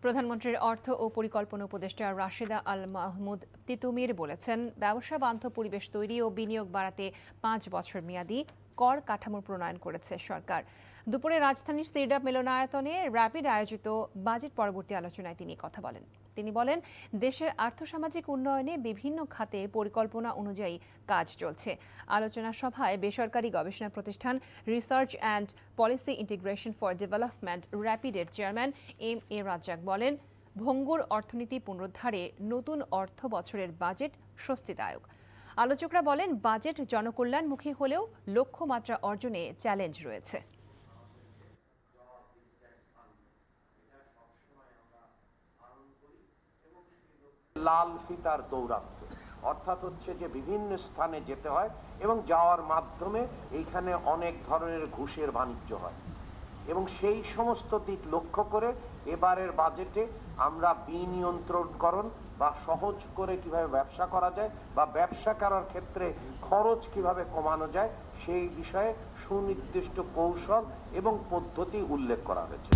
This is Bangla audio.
প্রধানমন্ত্রীর অর্থ ও পরিকল্পনা উপদেষ্টা রাশেদা আল মাহমুদ তিতুমির বলেছেন, ব্যবসা বান্ধব পরিবেশ তৈরি ও বিনিয়োগ বাড়াতে 5 বছর মেয়াদী কর কাঠামো প্রণয়ন করেছে সরকার। দুপুরে রাজধানীর সিরডাপ মিলনায়তনে র্যাপিড আয়োজিত বাজেট পরবর্তী আলোচনায় তিনি কথা বলেন। তিনি বলেন, দেশের আর্থসামাজিক উন্নয়নে বিভিন্ন খাতে পরিকল্পনা অনুযায়ী কাজ চলছে। আলোচনা সভায় বেসরকারি গবেষণা প্রতিষ্ঠান research and policy integration for development র্যাপিডের চেয়ারম্যান এম.এ. রাজ্জাক বলেন, ভঙ্গুর অর্থনীতি পুনরুদ্ধারে নতুন অর্থ বছরের বাজেট স্বস্তিদায়ক। আলোচকরা বলেন, বাজেট জনকল্যাণমুখী হলেও লক্ষ্যমাত্রা অর্জনে চ্যালেঞ্জ রয়েছে। লাল ফিতার দৌরাত্ম্য অর্থাৎ হচ্ছে যে বিভিন্ন স্থানে যেতে হয় এবং যাওয়ার মাধ্যমে এইখানে অনেক ধরনের ঘুষের বাণিজ্য হয় এবং সেই সমস্ত দিক লক্ষ্য করে এবারের বাজেটে আমরা বিনিয়ন্ত্রণকরণ বা সহজ করে কিভাবে ব্যবসা করা যায় বা ব্যবসা করার ক্ষেত্রে খরচ কিভাবে কমানো যায় সেই বিষয়ে সুনির্দিষ্ট কৌশল এবং পদ্ধতি উল্লেখ করা হয়েছে।